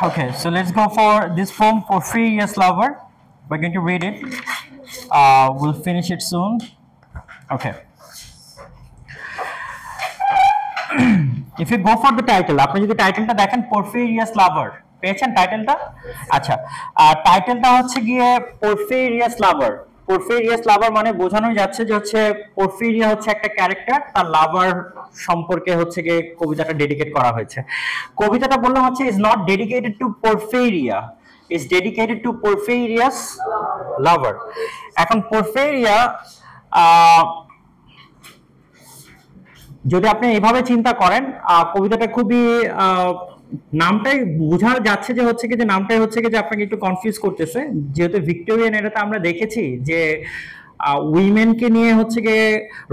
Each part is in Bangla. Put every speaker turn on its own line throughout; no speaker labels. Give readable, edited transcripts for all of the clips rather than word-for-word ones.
Okay, so let's go for this poem, Porphyria's Lover. We're going to read it. We'll finish it soon. Okay. If you go for the title, আপনি যদি টাইটেলটা দেখেন Porphyria's Lover, পেয়েছেন টাইটেলটা? আচ্ছা, টাইটেলটা হচ্ছে গিয়ে Porphyria's Lover. Porphyria's Lover মানে বোঝানোই যাচ্ছে যে হচ্ছে Porphyria হচ্ছে একটা ক্যারেক্টার, তার লাভার সম্পর্কে হচ্ছে গিয়ে কবিতাটা ডেডিকেট করা হয়েছে। কবিতাটা বললাম হচ্ছে is not dedicated to Porphyria, is dedicated to Porphyria's lover. এখন Porphyria যদি আপনি এভাবে চিন্তা করেন, কবিতাটা খুবই নামটাই বোঝা যাচ্ছে যে হচ্ছে কি যে নামটাই হচ্ছে কি যে আপনাকে একটু কনফিউজ করতেছে, যেহেতু ভিক্টোরিয়ান এরাতে আমরা দেখেছি যে উইমেনকে নিয়ে হচ্ছে গিয়ে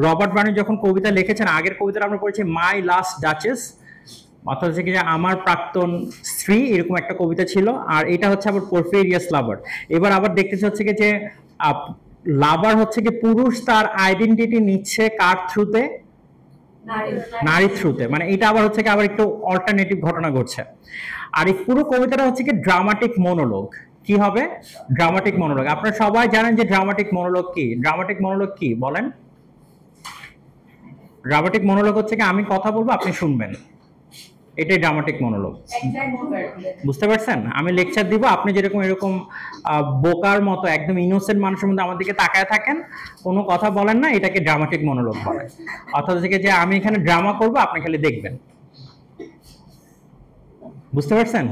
রবার্ট বার্নি যখন কবিতা লিখেছেন, আগের কবিতাটা আমরা পড়েছি মাই লাস্ট ডাচেস, অর্থাৎ হচ্ছে কি যে আমার প্রাক্তন স্ত্রী, এরকম একটা কবিতা ছিল। আর এটা হচ্ছে আবার Porphyria's Lover। এবার আবার দেখতেছি হচ্ছে কি যে লাভার হচ্ছে কি পুরুষ তার আইডেন্টিটি নিচ্ছে কার থ্রুতে, নারী থ্রুতে, মানে এটা আবার হচ্ছে কি আবার একটু অল্টারনেটিভ ঘটনা ঘটছে। আর এই পুরো কবিতাটা হচ্ছে কি ড্রামাটিক মনোলগ। কি হবে? Dramatic monologue. আপনারা সবাই জানেন যে ড্রামাটিক মনোলগ কি। ড্রামাটিক মনোলগ কি বলেন? ড্রামাটিক মনোলগ হচ্ছে কি আমি কথা বলবো, আপনি শুনবেন, এটাই ড্রামাটিক মনোলগ। বুঝতে পারছেন? আমি লেকচার দিব, আপনি যেরকম এরকম বোকার মতো একদম ইনোসেন্ট মানুষের মধ্যে আমার দিকে তাকায় থাকেন, কোনো কথা বলেন না, এটাকে ড্রামাটিক মনোলগ বলে। অর্থাৎ হচ্ছে যে আমি এখানে ড্রামা করব, আপনি খালি দেখবেন। বুঝতে পারছেন?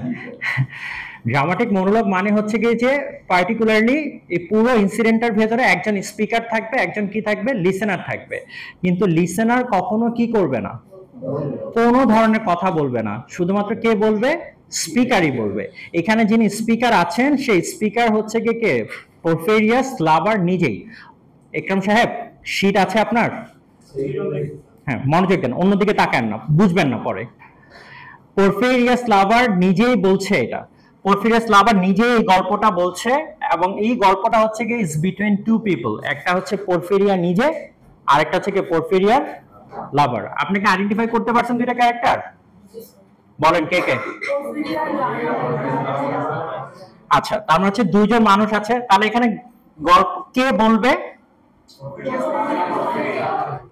ড্রামাটিক মনোলগ মানে হচ্ছে কি যে পার্টিকুলারলি এই পুরো ইনসিডেন্টের ভেতরে একজন স্পিকার থাকবে, একজন কি থাকবে, লিসেনার থাকবে। কিন্তু লিসেনার কখনো কি করবে না, কোনো ধরনের কথা বলবে না, শুধুমাত্র কে বলবে? স্পিকারই বলবে। এখানে যিনি স্পিকার আছেন সেই স্পিকার হচ্ছে কে? Porphyria's Lover নিজেই। একরাম সাহেব, শীট আছে আপনার? হ্যাঁ, মনোযোগ দেন, অন্যদিকে তাকান না, বুঝবেন না পরে। Porphyria's Lover নিজেই বলছে এটা। Porphyria's Lover নিজেই এই গল্পটা বলছে, এবং এই গল্পটা হচ্ছে কি ইজ বিটুইন টু পিপল। একটা হচ্ছে Porphyria নিজে, আরেকটা হচ্ছে কি Porphyria's লাভার। আপনি কি আইডেন্টিফাই করতে পারছেন দুইটা ক্যারেক্টার? বলেন কে কে? আচ্ছা, তার মানে হচ্ছে দুইজন মানুষ আছে। তাহলে এখানে গল্প কে বলবে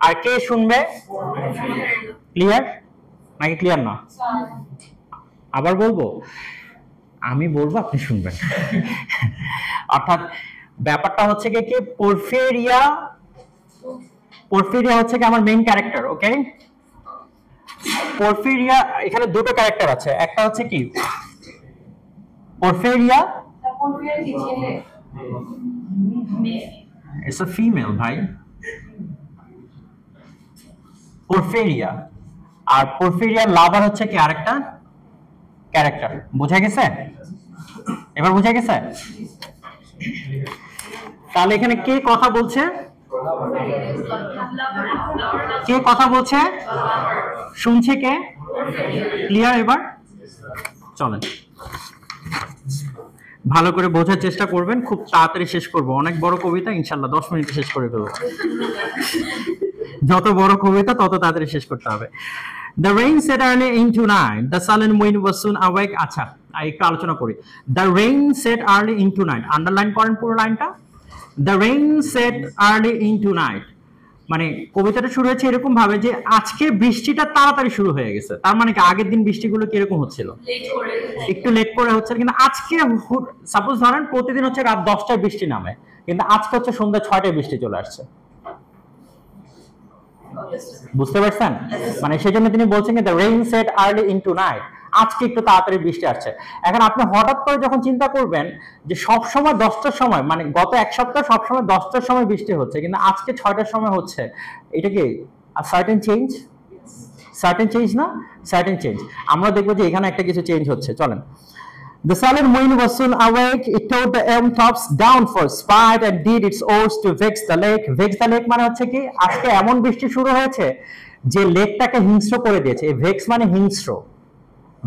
আর কে শুনবে? ক্লিয়ার নাকি ক্লিয়ার না? আবার বলবো, আমি বলবো, আপনি শুনবেন। অর্থাৎ ব্যাপারটা হচ্ছে কি Porphyria হচ্ছে কি আমার মেইন ক্যারেক্টার। ওকে, Porphyria এখানে দুটো ক্যারেক্টার আছে, একটা হচ্ছে কি Porphyria, it's a female ভাই, Porphyria। আর Porphyria লাভার হচ্ছে কি আরেকটা ক্যারেক্টার। বোঝা গেছে? এবার বোঝা গেছে? তাহলে এখানে কে কথা বলছে? কে কথা বলছে? শুনছে কে? ক্লিয়ার? এবার চলেন ভালো করে বোঝার চেষ্টা করবেন, খুব তাড়াতাড়ি শেষ করব। অনেক বড় কবিতা, ইনশাআল্লাহ 10 মিনিটে শেষ করে দেব। যত বড় কবিতা তত তাড়াতাড়ি শেষ করতে হবে। The rain set early into night, the sullen wind was soon awake. আচ্ছা, একটু আলোচনা করি। The rain set early into night, underline করেন পুরো লাইনটা। The rain set early into night, মানে কবিতাটা শুরু হয়েছে এরকম ভাবে যে আজকে বৃষ্টিটা তাড়াতাড়ি শুরু হয়ে গেছে। তার মানে কি আগের দিন বৃষ্টিগুলো কিরকম হচ্ছিল? একটু লেট করে হচ্ছে, কিন্তু আজকে সাপোজ ধরেন প্রতিদিন হচ্ছে রাত 10টায় বৃষ্টি নামে, কিন্তু আজকে হচ্ছে সন্ধ্যা 6টায় বৃষ্টি চলে আসছে। বুঝতে পারছেন? মানে সেই জন্য তিনি বলছেন যে the rain set early into night, আজকে একটু তাড়াতাড়ি বৃষ্টি আসছে। এখন আপনি হঠাৎ করে যখন চিন্তা করবেন যে সব সময় 10টার সময়, মানে গত এক সপ্তাহ সব সময় 10টার সময় বৃষ্টি হচ্ছে, কিন্তু আজকে 6টার সময় হচ্ছে, এটা কি সার্টেন চেঞ্জ? সার্টেন চেঞ্জ না? Certain change. আমরা দেখবো যে এখানে একটা কিছু চেঞ্জ হচ্ছে। চলেন। The sullen wind was soon awake. It tore the elm tops down for spite and did its oars to vex the lake. Vex the lake মানে হচ্ছে কি আজকে এমন বৃষ্টি শুরু হয়েছে যে লেকটাকে হিংস্র করে দিয়েছে। এই ভেক্স মানে হিংস্র।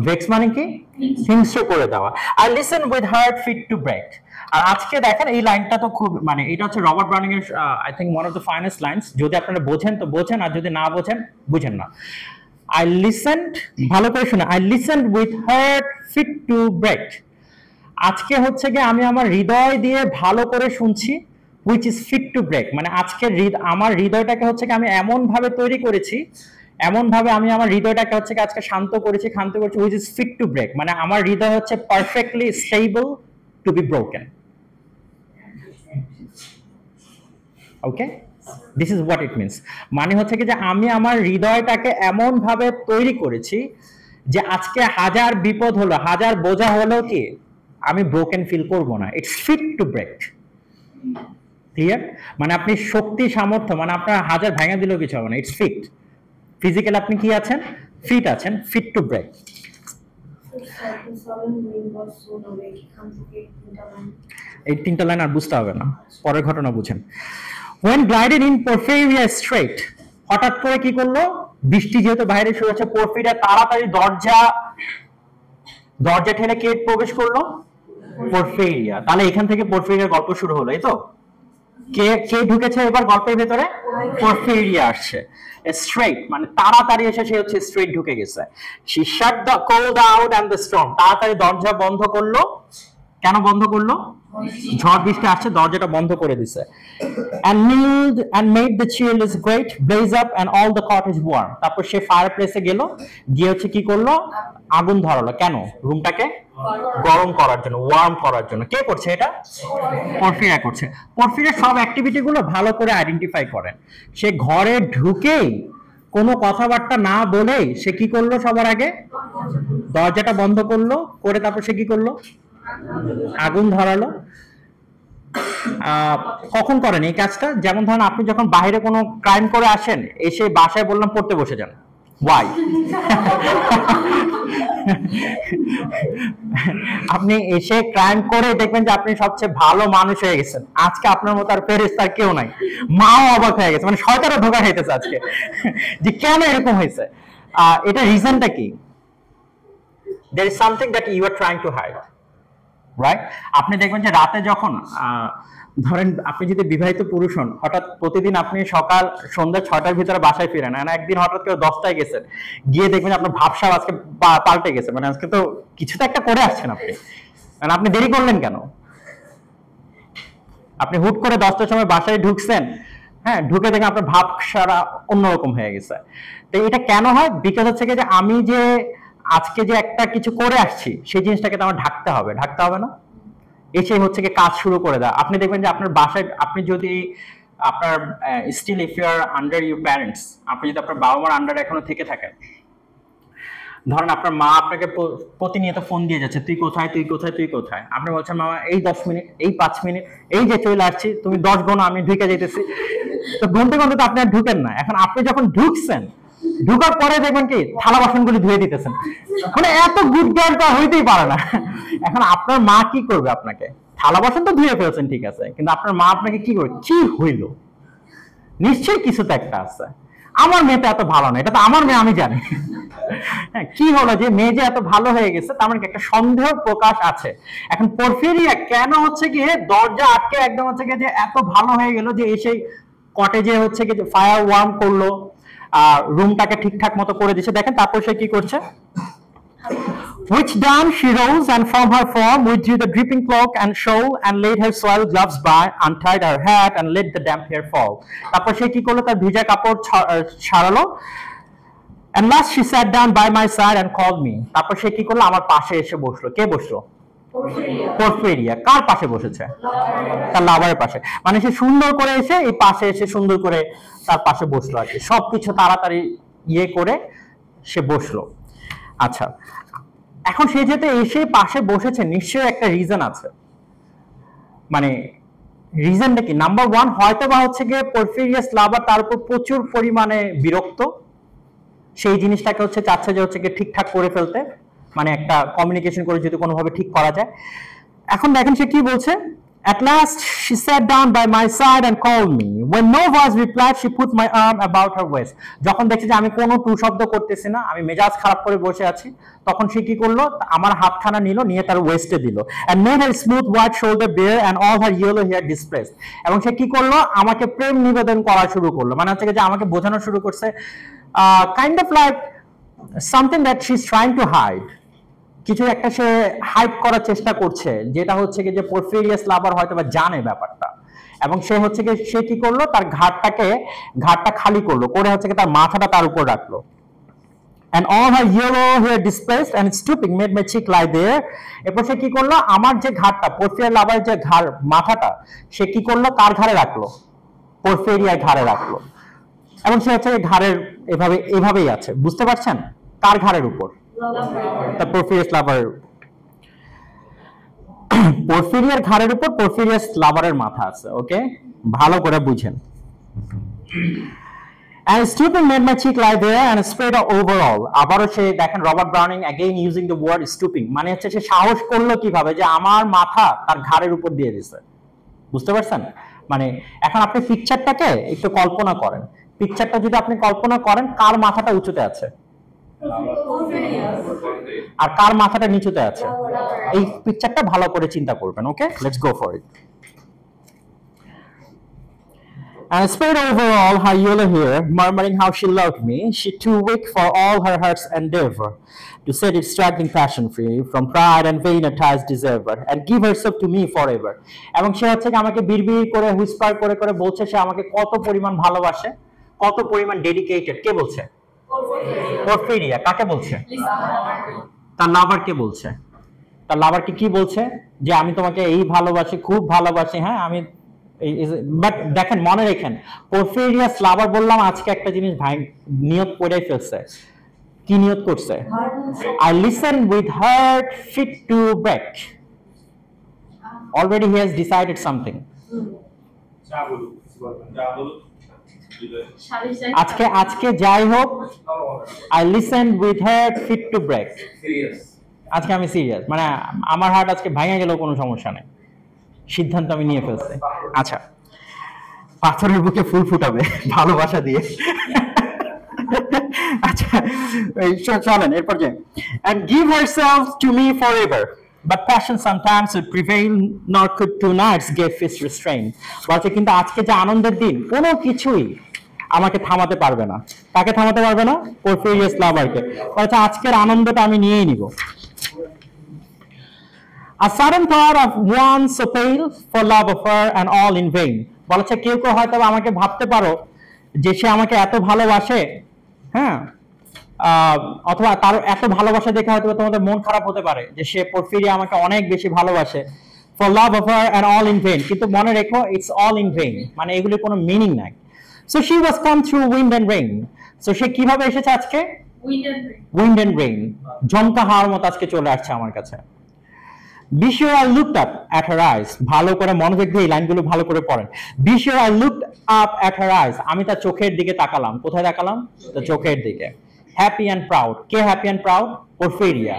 ভেক্স মানে কি? হিংস্র করে দেওয়া। I listen with heart fit to break. আর আজকে দেখেন এই লাইনটা তো খুব, মানে এটা হচ্ছে রবার্ট ব্রাউনিং এর I think one of the finest lines. যদি আপনারা বোঝেন তো বোঝেন, আর যদি না বোঝেন বুঝেন না। I listened, ভালো করে শুনে, I listened with heart fit to break. আজকে হচ্ছে গিয়ে আমি আমার হৃদয় দিয়ে ভালো করে শুনছি, which is fit to break, মানে আজকে আমার হৃদয়টাকে হচ্ছে কি আমি এমন ভাবে তৈরি করেছি, এমন ভাবে আমি আমার হৃদয়টাকে হচ্ছে কি আজকে শান্ত করেছি, which is fit to break, মানে আমার হৃদয় হচ্ছে perfectly stable to be broken. Okay, this is what it means. মানে হচ্ছে কি যে আমি আমার হৃদয়টাকে এমন ভাবে তৈরি করেছি যে আজকে হাজার বিপদ হলো, হাজার বোঝা হলো কি আমি ব্রোকেন ফিল করব না। It's fit to break. Clear? মানে আপনি শক্তি সামর্থ্য, মানে আপনার হাজার ভাঙা দিলেও কিছু হবে না। It's fit. ফিজিক্যাল আপনি কি আছেন? ফিট আছেন, ফিট টু ব্রেক। এই তিনটা লাইন আর বুঝতে হবে না, পরের ঘটনা বুঝেন। When glided in Porphyria Strait, হঠাৎ করে কি করলো? বৃষ্টি যেহেতু বাইরে শুরু হচ্ছে, পরফিরিয়া তাড়াতাড়ি দরজা ঠেলে কে প্রবেশ করলো? পরফিরিয়া। তাহলে এখান থেকে পরফিরিয়ার গল্প শুরু হলো, এই তো? কে ঢুকেছে এবার গল্পের ভেতরে? পরফিরিয়া আসছে। স্ট্রেট মানে তাড়াতাড়ি এসে সে হচ্ছে স্ট্রেট ঢুকে গেছে। She shut the cold out and the storm, তাড়াতাড়ি দরজা বন্ধ করলো। কেন বন্ধ করলো? ঝড় বৃষ্টি আসছে, দরজাটা বন্ধ করে দিছে। And kneeled and made the cheerless grate blaze up and all the cottage warm. তারপর সে ফায়ার প্লেসে গেল, গিয়ে হচ্ছে কি করলো? আগুন ধরালো। কেন? রুমটাকে গরম করার জন্য, ওয়ার্ম করার জন্য। কে করছে এটা? পরফিরিয়া করছে। পরফিরিয়ার সব অ্যাক্টিভিটি গুলো ভালো করে আইডেন্টিফাই করেন। সে ঘরে ঢুকেই কোনো কথাবার্তা না বলেই সে কি করলো? সবার আগে দরজাটা বন্ধ করলো, করে তারপর সে কি করলো? আগুন ধরালো। কখন করেন এই কাজটা? যেমন ধরেন আপনি যখন বাইরে কোনো ক্রাইম করে আসেন, এসে বাসায় বললাম পড়তে বসে যান। ওয়াই? আপনি এসে ক্রাইম করে দেখবেন যে আপনি সবচেয়ে ভালো মানুষ হয়ে গেছেন। আজকে আপনার মতো আর ফেরেশতার কেউ নাই। মাও অবাক হয়ে গেছে, মানে শয়তানও ধোঁকা খাইতেছে আজকে যে কেন এরকম হয়েছে। এটা রিজনটা কি? There is something that you are trying to hide. Right? আপনি দেখবেন যে রাতে যখন ধরেন আপনি যদি বিবাহিত পুরুষ হন, হঠাৎ প্রতিদিন আপনি সকাল সন্ধ্যা 6টার ভিতরে বাসায় ফিরেন, আর একদিন হঠাৎ করে 10টায় গেছেন, গিয়ে দেখবেন আপনার ভাবসাব আজকে পাল্টে গেছে, মানে আজকে তো কিছু তো একটা করে আসছেন আপনি, মানে আপনি দেরি করলেন কেন? আপনি হুট করে 10টার সময় বাসায় ঢুকছেন, হ্যাঁ, ঢুকে দেখেন আপনার ভাবসারা অন্যরকম হয়ে গেছে। তো এটা কেন হয়? বিকজ হচ্ছে যে আমি যে আজকে যে একটা কিছু করে আসছি সেই জিনিসটাকে তো আমার ঢাকতে হবে না? এসে হচ্ছে কি কাজ শুরু করে দেয়। আপনি দেখবেন যে আপনার বাসায় আপনি যদি আপনার still if you are under your parents, আপনি যদি আপনার বাবা মার আন্ডার এখনো থেকে থাকেন, ধরেন আপনার মা আপনাকে প্রতিনিয়ত ফোন দিয়ে যাচ্ছে, তুই কোথায়, আপনি বলছেন মামা এই 10 মিনিট, এই 5 মিনিট, এই যে চলে আসছি, তুমি 10 গোনা, আমি ঢুকে যেতেছি। তো গুনতে তো আপনি আর ঢুকেন না। এখন আপনি যখন ঢুকছেন, ঢুকার পরে দেখবেন কি থালা বাসনগুলি ধুয়ে দিতেছেন, মানে এত গুড জ্ঞান তো হইতেই পারে না। এখন আপনার মা কি করবে? আপনাকে থালা বাসন তো ধুয়ে ফেলছেন, ঠিক আছে, কিন্তু আপনার মা আপনাকে কি করবে? কি হইল? নিশ্চয়ই কিছু তো একটা আছে। আমার মেয়ে তো এত ভালো না, এটা তো আমার মেয়ে, আমি জানি। হ্যাঁ, কি হলো যে মেয়ে যে এত ভালো হয়ে গেছে, তার মানে একটা সন্দেহ প্রকাশ আছে। এখন পরফিরিয়া কেন হচ্ছে গিয়ে দরজা আটকে একদম হচ্ছে গিয়ে যে এত ভালো হয়ে গেল যে এসে কটেজে হচ্ছে গিয়ে ফায়ার ওয়ার্ম করলো, রুমটাকে ঠিকঠাক মতো করে দিচ্ছে। দেখেন তারপর সে কি করছে? Which done, she rose and from her form withdrew the dripping cloak and shawl and laid her soiled gloves by, untied her hat and let the damp hair fall. তারপর সে কি করলো? তার ভিজা কাপড় ছাড়ালো। And last she sat down by my side and called me. তারপর সে কি করলো? আমার পাশে এসে বসলো। কে বসলো? পরফিরিয়া। কার পাশে বসেছে? তার লাভারের পাশে। মানে সে সুন্দর করে এসে এই পাশে এসে সুন্দর করে তার পাশে বসলো আর কি, সবকিছু তাড়াতাড়ি ইয়ে করে সে বসলো। আচ্ছা, এখন সে যেতে এসে পাশে বসেছে, নিশ্চয়ই একটা রিজন আছে। মানে রিজনটা কি? নাম্বার 1, হয়তো বা হচ্ছে গিয়ে পরফিরিয়াস লাভার তার উপর প্রচুর পরিমাণে বিরক্ত, সেই জিনিসটাকে হচ্ছে চাচ্ছে যে হচ্ছে গিয়ে ঠিকঠাক করে ফেলতে, মানে একটা কমিউনিকেশন করে যদি কোনোভাবে ঠিক করা যায়। এখন দেখেন সে কি বলছে? At last she sat down by my side and called me. When no voice replied, she put my arm about her waist. যখন দেখছে যে আমি কোনো টু শব্দ করতেছি না, আমি মেজাজ খারাপ করে বসে আছি, তখন সে কি করলো? আমার হাতখানা নিল, নিয়ে তার ওয়েস্টে দিল। And made her smooth white shoulder bare and all her yellow hair displaced. এবং সে কি করলো? আমাকে প্রেম নিবেদন করা শুরু করলো, মানে হচ্ছে যে আমাকে বোঝানো শুরু করছে, kind of like something that she's trying to hide, কিছু একটা সে হাইড করার চেষ্টা করছে, যেটা হচ্ছে কি যে পোরফিরিয়াস লাভার হয়তো বা জানে ব্যাপারটা, এবং সে হচ্ছে কি সে কি করলো, তার ঘাটটা খালি করলো, করে হচ্ছে কি তার মাথাটা তার উপর রাখলো। And all her yellow hair displaced and stooping made my cheek lie there. এরপর সে কি করলো, আমার যে ঘাড়টা, পোরফিরিয়া লাভার যে ঘাড়, মাথাটা সে কি করলো তার ঘাড়ে রাখলো, পোরফিরিয়ার ঘাড়ে রাখলো, এবং সে হচ্ছে ঘাড়ের এভাবেই আছে, বুঝতে পারছেন? কার ঘাড়ের উপর? তার পোরফিরিয়াস লাভারের। পোরফিরিয়ার ঘাড়ের উপর পোরফিরিয়াস লাভারের মাথা আছে। ওকে, ভালো করে বুঝেন। And stooping made my cheek lie there and spread overall. আবারও সে দেখেন Robert Browning again using the word stooping, মানে হচ্ছে সে সাহস করলো কিভাবে যে আমার মাথা তার ঘাড়ের উপর দিয়ে দিছে, বুঝতে পারছেন? মানে এখন আপনি পিকচারটাকে একটু কল্পনা করেন, পিকচারটা যদি আপনি কল্পনা করেন, কার মাথাটা উঁচুতে আছে আর কার মাথাটা নিচুতে আছে, এই পিকচারটা ভালো করে চিন্তা করবেন। Okay, let's go for it. And spread over all her yellow hair, murmuring how she loved me, she too weak for all her heart's endeavor to set it struggling passion free from pride and vain ties deserver, and give herself to me forever. এবং সে হচ্ছে আমাকে বিড়বিড় করে হুইসপার করে করে বলছে সে আমাকে কত পরিমাণ ভালোবাসে, কত পরিমাণ ডেডিকেটেড। কে বলছে? পোরফিরিয়া। কাকে বলছে? তার লাভারকে বলছে। তার লাভারকে কি বলছে? যে আমি তোমাকে এই ভালোবাসি, খুব ভালোবাসি। হ্যাঁ, আমি বাট দেখেন, মনে রেখেন, পোরফিরিয়াস লাভার বললাম আজকে একটা জিনিস ভাই নিয়ত করে ফেলছে। কি নিয়ত করছে? I listen with heart fit to break. Already he has decided something. আজকে যাই হোক, I listen with heart fit to break. আজকে আমি সিরিয়াস, মানে আমার হার্ট আজকে ভাঙা গেলেও কোনো সমস্যা নেই, সিদ্ধান্ত আমি নিয়ে ফেলছি। আচ্ছা, পাথরের বুকে ফুল ফুটাবে ভালোবাসা দিয়ে। আচ্ছা চলেন এরপর যে, and give herself to me forever, but passion sometimes would prevail, nor could two nights give its restraint. বলছে কিন্তু আজকে যে আনন্দের দিন, কোনো কিছুই আমাকে থামাতে পারবে না। তাকে থামাতে পারবে না? পোরফিরিয়াস লাভারকে। বলছে আজকের আনন্দটা আমি নিয়েই নিব। A sudden thought of one so pale for love of her and all in vain. বলেছে কেউ কেউ হয়তো আমাকে ভাবতে পারো যে সে আমাকে এত ভালোবাসে, হ্যাঁ, অথবা তার এত ভালোবাসা দেখে হয়তো তোমাদের মন খারাপ হতে পারে যে সে পোরফিরিয়া আমাকে অনেক বেশি ভালোবাসে। For love of her and all in vain, কিন্তু মনে রেখো it's all in vain, মানে এগুলির কোনো মিনিং নাই। So she was come through wind and rain. So সে কিভাবে এসেছে আজকে? Wind and rain, ঝমকা হাওয়ার মতো আজকে চলে আসছে আমার কাছে। Be sure I looked up at her eyes. ভালো করে মনোযোগ দিয়ে এই লাইনগুলো ভালো করে পড়েন। Be sure I looked up at her eyes. আমি তার চোখের দিকে তাকালাম। কোথায় তাকালাম? তার চোখের দিকে। Happy and proud. K happy and proud? পোরফিরিয়া।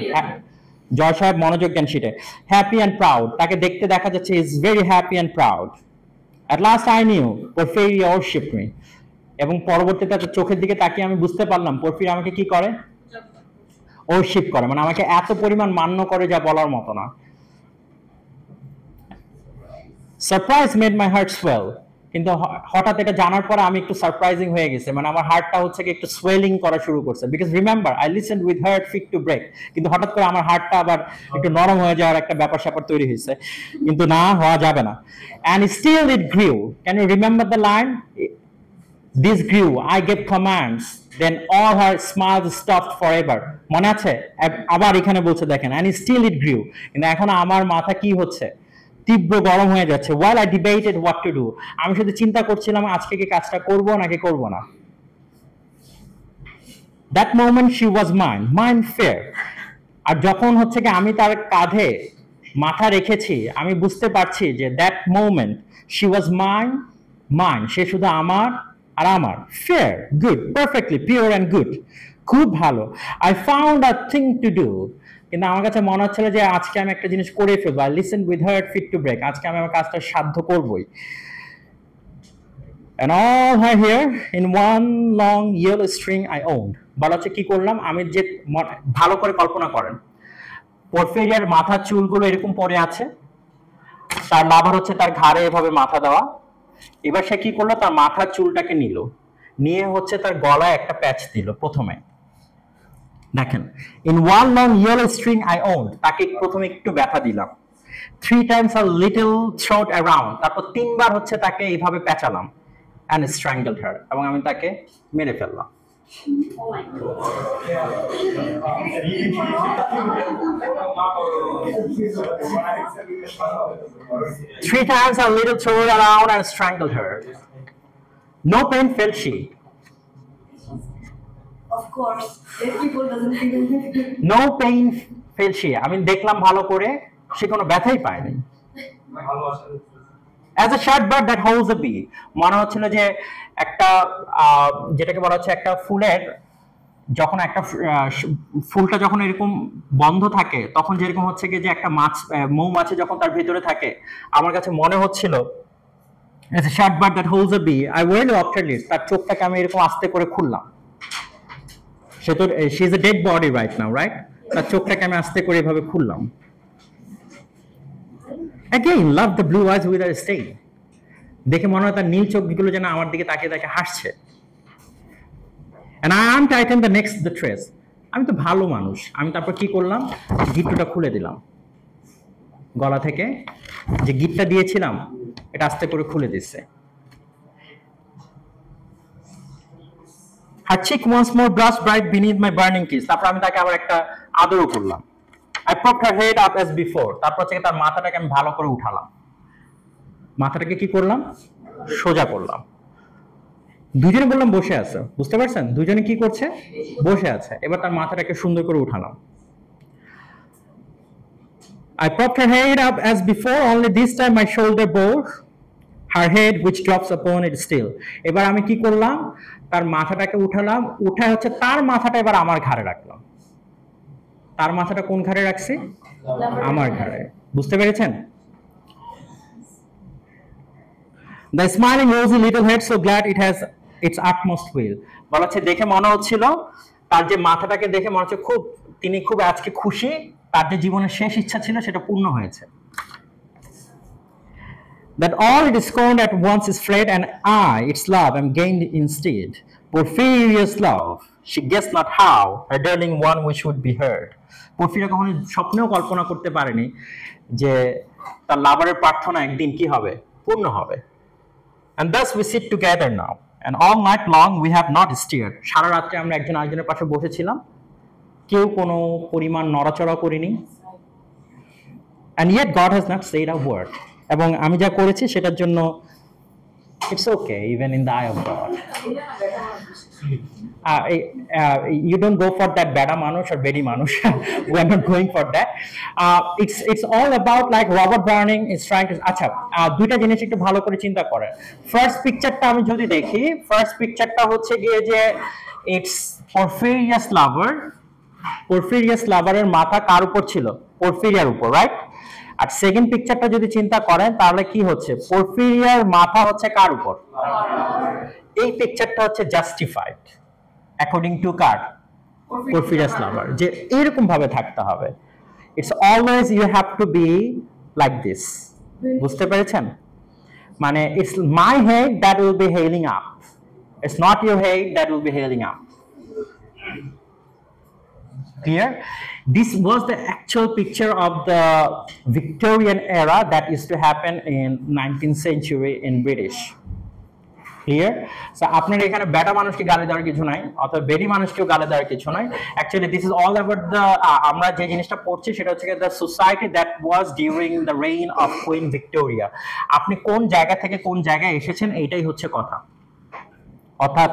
জয় সাহেব মনোযোগ দেন শীটে। Happy and proud, তাকে দেখতে দেখা যাচ্ছে is very happy and proud. At last I knew Porphyria worshipped me. এবং পরবর্তীতে তার চোখের দিকে তাকিয়ে আমি বুঝতে পারলাম পোরফিরিয়া আমাকে কি করে? ওরশিপ করে, মানে আমাকে এত পরিমাণ মান্য করে যা বলার মতো না। Surprise made my heart Soyel, কিন্তু হঠাৎ এটা জানার পরে আমি একটু সারপ্রাইজিং হয়ে গেছে, মানে আমার হার্টটা হচ্ছে কি একটু সোয়েলিং করা শুরু করছে। Because remember I listened with heart fit to break, কিন্তু হঠাৎ করে আমার হার্টটা আবার একটু নরম হয়ে যাওয়ার একটা ব্যাপার স্যাপার তৈরি হয়েছে, কিন্তু না, হওয়া যাবে না। And still it grew, can you remember the line? This grew, I gave commands, then all her smiles stopped forever. মনে আছে? আবার এখানে বলছে দেখেন, and still it grew, কিন্তু এখন আমার মাথা কি হচ্ছে? তীব্র গরম হয়ে যাচ্ছে। While I debated what to do, আমি শুধু চিন্তা করছিলাম আজকে কি কাজটা করব নাকি করব না। That moment she was mine fair. আর যখন হচ্ছে কি আমি তার কাঁধে মাথা রেখেছি, আমি বুঝতে পারছি যে that moment she was mine, সে শুধু আমার আর আমার। Fair, good, perfectly pure and good, খুব ভালো। I found a thing to do, কিন্তু আমার কাছে মনে হচ্ছিল যে আজকে আমি একটা জিনিস করে ফেলবো। I listened with heart fit to break, আজকে আমি আমার কাজটা সাধ্য করবই। And all her hair in one long yellow string I owned. বলা হচ্ছে কি করলাম আমি, যে ভালো করে কল্পনা করেন পোরফিরিয়ার মাথার চুলগুলো এরকম পড়ে আছে, তার লাভার হচ্ছে তার ঘাড়ে এভাবে মাথা দেওয়া। এবার সে কি করলো, তার মাথার চুলটাকে নিয়ে হচ্ছে তার গলায় একটা প্যাচ দিল প্রথমে। দেখেন, in one long yellow string I owned, তাকে প্রথমে একটু ব্যথা দিলাম, 3 times a little throat around, তারপর 3 বার হচ্ছে তাকে এইভাবে পেঁচালাম, and strangled her, এবং আমি তাকে মেরে ফেললাম।
Oh my God.
3 times a little throat around and strangled her. No pain felt she.
Of course, dead people doesn't feel anything.
No pain felt she. আমি দেখলাম ভালো করে, সে কোনো ব্যথাই পায়নি। As a short bird that holds a bee, মনে হচ্ছিল যে একটা যেটাকে বলা হচ্ছে একটা ফুলের যখন একটা ফুলটা যখন এরকম বন্ধ থাকে তখন যেরকম হচ্ছে কি যে একটা মৌমাছি যখন তার ভিতরে থাকে, আমার কাছে মনে হচ্ছিল as a short bird that holds a bee, I really observed it, তার চোখটাকে আমি এরকম আস্তে করে খুললাম। সে তো she is a dead body right now, right? তার চোখটাকে আমি আস্তে করে এভাবে খুললাম। Again, love the blue eyes with a stain. দেখে মনে হয় তার নীল চোখগুলো যেন আমার দিকে তাকিয়ে তাকিয়ে হাসছে। And I untightened the trace. আমি তো ভালো মানুষ, আমি তারপর কি করলাম, গিট্টুটা খুলে দিলাম, গলা থেকে যে গিটটা দিয়েছিলাম এটা আস্তে করে খুলে দিচ্ছে। Her cheek once more brushed bright beneath my burning kiss. তারপর আমি তাকে আবার একটা আদরও করলাম। I propped her head up as before. তারপর থেকে তার মাথাটাকে আমি ভালো করে উঠালাম, মাথাটাকে কি করলাম, সোজা করলাম। দুজনে বললাম বসে আছে, বুঝতে পারছেন দুজনে কি করছে, বসে আছে। এবার তার মাথাটাকে সুন্দর করে উঠালাম। I propped her head up as before, only this time my shoulder bore her head which drops upon it still. এবার আমি কি করলাম, তার মাথাটাকে উঠালাম, উঠায় হচ্ছে তার মাথাটা এবার আমার ঘাড়ে রাখলাম। তার মাথাটা কোন ঘাড়ে রাখছি, আমার ঘাড়ে, বুঝতে পেরেছেন? The smiling rosy little head so glad it has its utmost will. বলা হচ্ছে দেখে মনে হচ্ছিল তার যে মাথাটাকে দেখে মনে হচ্ছে তিনি খুব আজকে খুশি, তার যে জীবনের শেষ ইচ্ছা ছিল সেটা পূর্ণ হয়েছে। That all it scorned at once is fled, and I, its love, am gained instead. Porphyria's love, she guessed not how, her darling one which would be heard. Porphyria কখনো স্বপ্নেও কল্পনা করতে পারেনি যে তার লাভারের প্রার্থনা একদিন কি হবে, পূর্ণ হবে। And thus we sit together now, and all night long we have not stirred. সারা রাত্রে আমরা একজন আরেকজনের পাশে বসেছিলাম, কেউ কোনো পরিমাণ নড়াচড়া করিনি। And yet God has not said a word. এবং আমি যা করেছি সেটার জন্য it's okay even in the eye of God. You don't go for that bada manush or bedi manush. We are not going for that. It's all about like Robert Browning is trying to আচ্ছা দুইটা জিনিস একটু ভালো করে চিন্তা করেন। ফার্স্ট পিকচারটা আমি যদি দেখি, ফার্স্ট পিকচারটা হচ্ছে গিয়ে যে ইটস Porphyria's lover. Porphyria's lover-এর মাথা কার উপর ছিল, Porphyria's উপর, রাইট? আর সেকেন্ড পিকচারটা যদি চিন্তা করেন তাহলে কি হচ্ছে, Porphyria's মাথা হচ্ছে কার উপর, এই পিকচারটা হচ্ছে জাস্টিফাইড অ্যাকর্ডিং টু কার, Porphyria's lover, যে এরকম ভাবে থাকতে হবে। It's always you have to be like this, বুঝতে পেরেছেন? মানে it's my head that will be hailing up, it's not your head that will be hailing up. Clear? This was the actual picture of the Victorian era that used to happen in 19th century in British. Clear? So আপনার এখানে বেটা মানুষকে গালি দেওয়ার কিছু নাই, অথবা বেডি মানুষকেও গালি দেওয়ার কিছু নাই। Actually this is all about the আমরা যে জিনিসটা পড়ছি সেটা হচ্ছে the society that was during the reign of Queen Victoria. আপনি কোন জায়গা থেকে কোন জায়গায় এসেছেন এইটাই হচ্ছে কথা। অর্থাৎ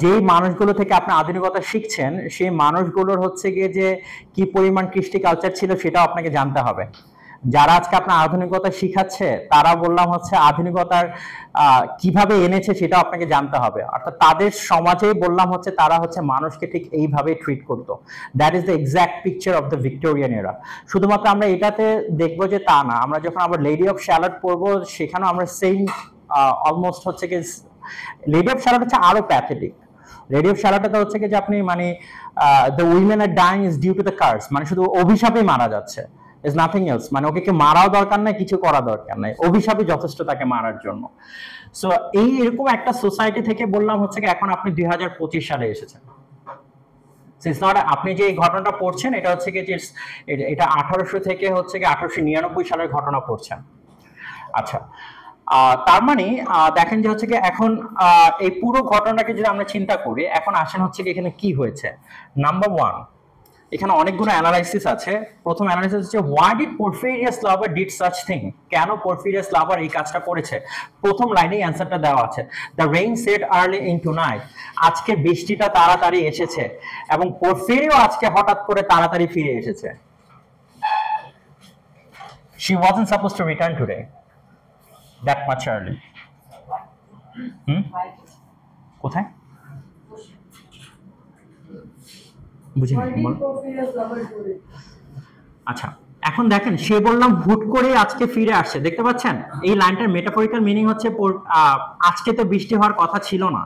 যে মানুষগুলো থেকে আপনি আধুনিকতা শিখছেন সেই মানুষগুলোর হচ্ছে গিয়ে যে কি পরিমাণ কৃষ্টি কালচার ছিল সেটাও আপনাকে জানতে হবে। যারা আজকে আপনার আধুনিকতা শিখাচ্ছে তারা বললাম হচ্ছে আধুনিকতার কিভাবে এনেছে সেটাও আপনাকে জানতে হবে। অর্থাৎ তাদের সমাজেই বললাম হচ্ছে তারা হচ্ছে মানুষকে ঠিক এইভাবে ট্রিট করতো। That is the exact picture of the Victorian এরা। শুধুমাত্র আমরা এটাতে দেখবো যে তা না, আমরা যখন আমরা লেডি অফ শ্যালট পড়বো সেখানেও আমরা সেম অলমোস্ট হচ্ছে কি লেডি অফ শ্যালট হচ্ছে আরো প্যাথেটিক। লেডি অফ শ্যালটটা হচ্ছে কি যে আপনি মানে the women are dying is due to the curse, মানে শুধু অভিশাপেই মারা যাচ্ছে, ইজ নাথিং এলস। মানে ওকে মারাও দরকার নাই, কিছু করা দরকার নাই, অভিশাপই যথেষ্ট তাকে মারার জন্য। সো এরকম একটা সোসাইটি থেকে বললাম হচ্ছে কি এখন আপনি 2025 সালে এসেছেন। ইটস নট, আপনি যে এই ঘটনাটা পড়ছেন এটা হচ্ছে কি যে এটা 1800 থেকে হচ্ছে কি 1899 সালের ঘটনা পড়ছেন। আচ্ছা, তার মানে দেখেন যে হচ্ছে কি এখন এই পুরো ঘটনাটাকে যদি আমরা চিন্তা করি, এখন আসেন হচ্ছে কি এখানে কি হয়েছে। নাম্বার ওয়ান, এখানে অনেকগুলো অ্যানালাইসিস আছে। প্রথম অ্যানালাইসিস হচ্ছে why did Porphyria's lover did such thing, কেন পোরফিরিয়াস লাভার এই কাজটা করেছে। প্রথম লাইনেই অ্যান্সারটা দেওয়া আছে, the rain set early into night, আজকে বৃষ্টিটা তাড়াতাড়ি এসেছে এবং পোরফিরিও আজকে হঠাৎ করে তাড়াতাড়ি ফিরে এসেছে। She wasn't suppose to return today that much early. কোথায় বুঝিনি। আচ্ছা, এখন দেখেন সে বললাম হুট করে আজকে ফিরে আসছে, দেখতে পাচ্ছেন এই লাইনটার মেটাফরিক্যাল মিনিং হচ্ছে আজকে তো বৃষ্টি হওয়ার কথা ছিল না,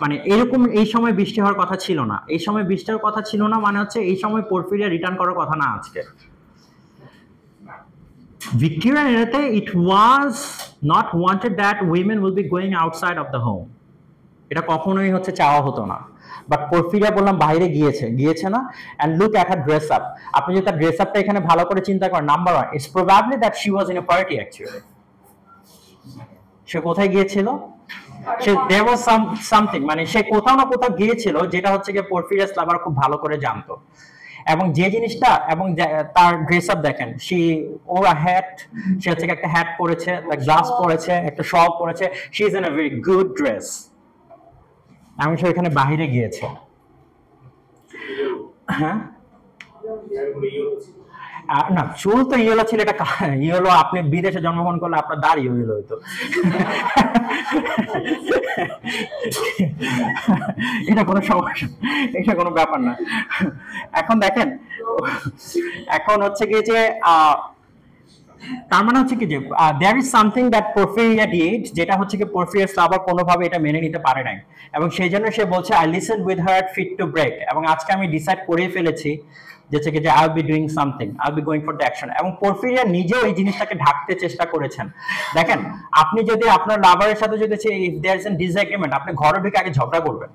মানে এরকম এই সময় বৃষ্টি হওয়ার কথা ছিল না, এই সময় বৃষ্টির কথা ছিল না মানে হচ্ছে এই সময় পোরফিরিয়া রিটার্ন করার কথা না আজকে। Victorian era it was not wanted that women will be going outside of the home, এটা কখনোই হচ্ছে চাওয়া হতো না, বাট পোরফিরিয়া বললাম বাইরে গিয়েছে না। and look at her dress up, আপনি যদি তার ড্রেস আপটা এখানে ভালো করে চিন্তা করেন, number one, it's probably that she was in a party actually, সে কোথায় গিয়েছিল, সে there was something, মানে সে কোথাও না কোথাও গিয়েছিল যেটা হচ্ছে কি পোরফিরিয়াস লাভার খুব ভালো করে জানতো। এবং যে জিনিসটা এবং তার ড্রেস আপ দেখেন, ও হ্যাট, সে হচ্ছে একটা হ্যাট পরেছে, গ্লাস পরেছে, একটা শল পরেছে, she is in a very good dress, এবং সে এখানে বাহিরে গিয়েছে। হ্যাঁ না, চুল তো ইয়েলো ছিল, এটা ইয়েলো, আপনি বিদেশে জন্মগ্রহণ করলে আপনার দাড়ি ইয়েলো হইতো। এটা কোনো সমস্যা, এটা কোনো ব্যাপার না। এখন দেখেন, এখন হচ্ছে কি যে তার মানে হচ্ছে কি যে there is something that Porphyria did, যেটা হচ্ছে কি পোরফিরিয়াস লাভার কোনোভাবে এটা মেনে নিতে পারে নাই, এবং সেই জন্য সে বলছে I listened with her fit to break, এবং আজকে আমি ডিসাইড করে ফেলেছি যে I'll be doing something, I'll be going for the action। এবং পোরফিরিয়া নিজেও এই জিনিসটাকে ঢাকতে চেষ্টা করেছেন। দেখেন, আপনি যদি আপনার লাভারের সাথে যদি if there is a disagreement, আপনি ঘরে ঢুকে আগে ঝগড়া করবেন,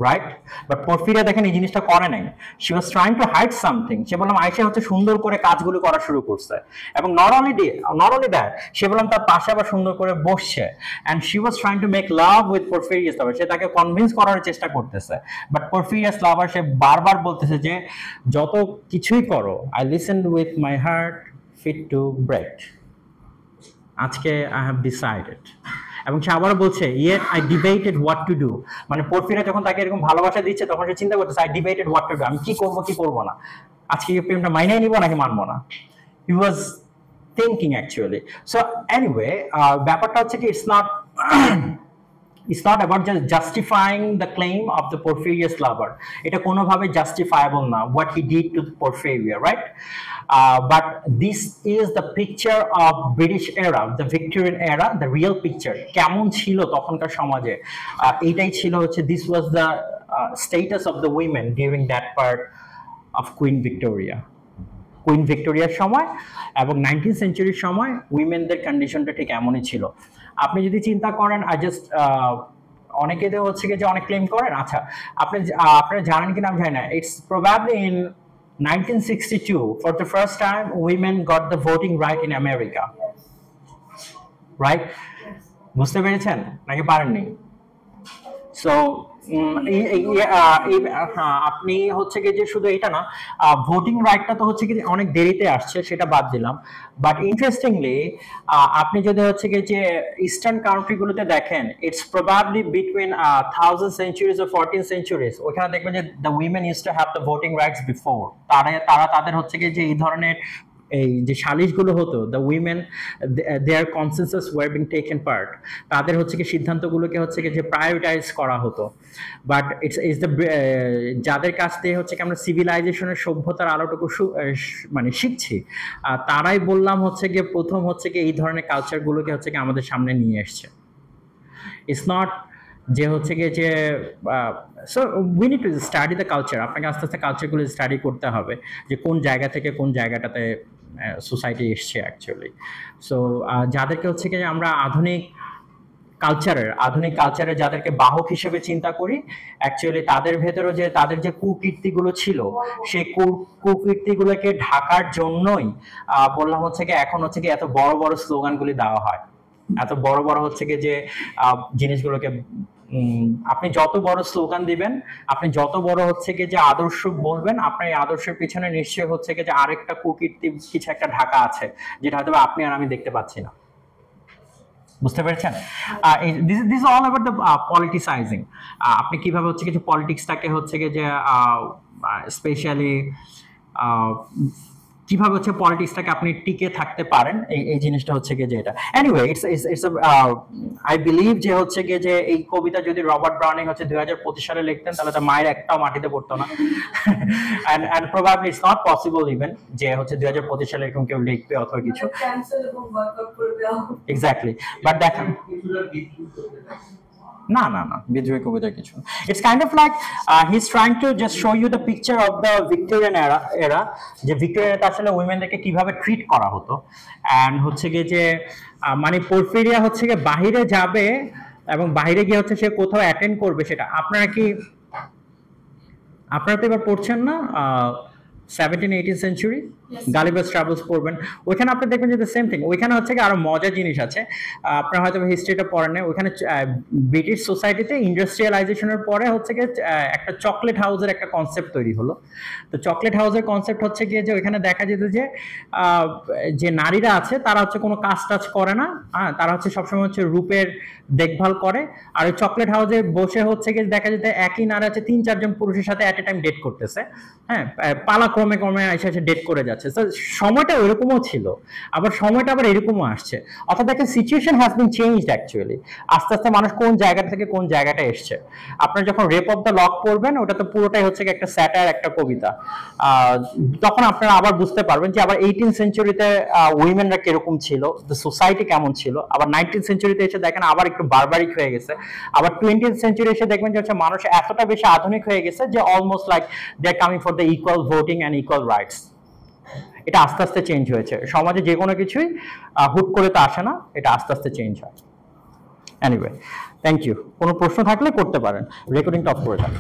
রাইট? বাট পোরফিরিয়া দেখেন এই জিনিসটা করে নাই, she was trying to hide something. সে বললাম আয়েশা হচ্ছে সুন্দর করে কাজগুলো করা শুরু করছে, এবং নট অনলি দ্যাট, সে বললাম তার পাশে আবার সুন্দর করে বসছে, and she was trying to make love with Porphyria's lover, সে তাকে কনভিন্স করার চেষ্টা করতেছে। বাট পোরফিরিয়াস লাভার সে বারবার বলতেছে যে যত কিছুই করো, I listen with my heart fit to break, আজকে আই হ্যাভ ডিসাইডেড। এবং সে আবারও বলছে yet I debated what to do, মানে পোরফিরিয়া যখন তাকে এরকম ভালোবাসা দিচ্ছে তখন সে চিন্তা করতেছে I debated what to do, আমি কি করবো না, আজকে এই প্রেমটা মাইনে নিব নাকি মানবো না। He was thinking actually. So anyway, ব্যাপারটা হচ্ছে কি it's not about just justifying the claim of the Porphyria's lover, এটা কোনোভাবে justifiable না what he did to Porphyria, right? But this is the picture of British era, the Victorian era, the real picture, কেমন ছিল তখনকার সমাজে, এইটাই ছিল হচ্ছে this was the status of the women during that part of Queen Victoria's সময় এবং 19th century সময় উইমেনদের কন্ডিশনটা ঠিক এমনই ছিল। আপনি যদি চিন্তা করেন, অনেকে হচ্ছে কি যে অনেক ক্লেম করেন, আচ্ছা আপনারা জানেন কিনা আমি জানি না, it's probably in 1962 for the first time women got the voting right in America, right? বুঝতে পেরেছেন নাকি পারেননি? সো আপনি হচ্ছে কি যে শুধু এটা না, ভোটিং রাইটটা তো হচ্ছে কি অনেক দেরিতে আসছে, সেটা বাদ দিলাম। বাট ইন্টারেস্টিংলি আপনি যদি হচ্ছে কি যে ইস্টার্ন কান্ট্রিগুলোতে দেখেন, it's probably between 1000 centuries or 14 centuries, ওখানে দেখবেন যে the women used to have the voting rights before, তারা তাদের হচ্ছে কি যে এই ধরনের এই যে সালিশগুলো হতো, the women their consensus were being taken part, তাদের হচ্ছে কি সিদ্ধান্তগুলোকে হচ্ছে কি যে প্রায়োরিটাইজ করা হতো। বাট ইটস দ্য যাদের কাছ থেকে হচ্ছে কি আমরা সিভিলাইজেশনের সভ্যতার আলোটুকু মানে শিখছি, তারাই বললাম হচ্ছে গিয়ে প্রথম হচ্ছে কি এই ধরনের কালচারগুলোকে হচ্ছে কি আমাদের সামনে নিয়ে এসছে। ইটস নট যে হচ্ছে গিয়ে যে so we need to study the culture, আপনাকে আস্তে আস্তে কালচারগুলো স্টাডি করতে হবে যে কোন জায়গা থেকে কোন জায়গাটাতে সোসাইটি এসছে অ্যাকচুয়ালি। সো যাদেরকে হচ্ছে কি আমরা আধুনিক কালচারের, আধুনিক কালচারে যাদেরকে বাহক হিসেবে চিন্তা করি, অ্যাকচুয়ালি তাদের ভেতরে যে তাদের যে কুকীর্তিগুলো ছিল, সেই কুকীর্তিগুলোকে ঢাকার জন্যই বললাম হচ্ছে কি এখন হচ্ছে কি এত বড় বড় স্লোগানগুলি দেওয়া হয়, এত বড় বড় হচ্ছে কি যে জিনিসগুলোকে আপনি যত বড় স্লোগান দিবেন, আপনি যত বড় হচ্ছে কি যে আদর্শ বলবেন, আপনার এই আদর্শের পিছনে নিশ্চয়ই হচ্ছে কি যে আরেকটা কুকীর্তি কিছু একটা ঢাকা আছে, যেটা হয়তো আপনি আর আমি দেখতে পাচ্ছি না। বুঝতে পেরেছেন? This all about the politicizing. আপনি কিভাবে হচ্ছে কিছু পলিটিক্সটাকে হচ্ছে কি যে স্পেশালি কিভাবে হচ্ছে পলিটিক্সটাকে আপনি টিকে থাকতে পারেন, এই জিনিসটা হচ্ছে কি যে এটা। এনিওয়ে ইটস আই বিলিভ যে হচ্ছে কি যে এই কবিতা যদি রবার্ট ব্রাউনিং হচ্ছে 2025 সালে লিখতেন, তাহলে তার মায়ের একটাও মাটিতে পড়তো না। and probably it's not possible even যে হচ্ছে 2025 সালে এরকম কেউ লিখবে অথবা কিছু। এক্স্যাক্টলি, বাট দেখেন না না না, বিদ্রোহী কবিতা কিছু। It's kind of like he is trying to just show you the picture of the Victorian era, যে ভিক্টোরিয়াতে আসলে উইমেনদেরকে কিভাবে ট্রিট করা হতো। অ্যান্ড হচ্ছে গিয়ে যে মানে পোরফিরিয়া হচ্ছে গিয়ে বাহিরে যাবে এবং বাইরে গিয়ে হচ্ছে সে কোথাও অ্যাটেন্ড করবে, সেটা আপনারা তো এবার পড়ছেন না 17-18 সেঞ্চুরি গালিবাস ট্রাভেলস পড়বেন, ওইখানে আপনি দেখবেন যে সেম থিং। ওইখানে হচ্ছে কি আরো মজার জিনিস আছে, আপনারা হয়তো হিস্ট্রিটা পড়েন না। ওইখানে ব্রিটিশ সোসাইটিতে ইন্ডাস্ট্রিয়ালাইজেশনের পরে হচ্ছে কি একটা চকলেট হাউসের একটা কনসেপ্ট তৈরি হলো। তো চকলেট হাউসের কনসেপ্ট হচ্ছে গিয়ে যে ওইখানে দেখা যেত যে নারীরা আছে তারা হচ্ছে কোনো কাজ টাজ করে না, হ্যাঁ, তারা হচ্ছে সবসময় হচ্ছে রূপের দেখভাল করে। আর ওই চকলেট হাউসে বসে হচ্ছে গিয়ে দেখা যেত একই নারী আছে 3-4 জন পুরুষের সাথে অ্যাট এ টাইম ডেট করতেছে, হ্যাঁ, পালাক্রমে এসে ডেট করে যাচ্ছে। সময়টা ওইরকমও ছিল, আবার সময়টা আবার এরকমও আসছে। অর্থাৎ দেখেন situation has been changed actually. আস্তে আস্তে মানুষ কোন জায়গা থেকে কোন জায়গাটা এসছে। আপনার যখন রেপ অফ দ্য লক পড়বেন, ওটা তো পুরোটাই হচ্ছে একটা স্যাটার, একটা কবিতা। তখন আপনারা আবার বুঝতে পারবেন যে আবার 18 সেঞ্চুরিতে উইমেনরা কিরকম ছিল, দ্য সোসাইটি কেমন ছিল। আবার 19 সেঞ্চুরিতে এসে দেখেন আবার একটু বারবারিক হয়ে গেছে। আবার 20th সেঞ্চুরি এসে দেখবেন যে হচ্ছে মানুষ এতটা বেশি আধুনিক হয়ে গেছে যে almost like they are coming for the equal voting and equal rights. এটা আস্তে আস্তে চেঞ্জ হয়েছে। সমাজে যে কোনো কিছুই হুট করে তো আসে না, এটা আস্তে আস্তে চেঞ্জ হয়। Anyway, thank you. কোনো প্রশ্ন থাকলে করতে পারেন, রেকর্ডিংটা অফ করে দেন।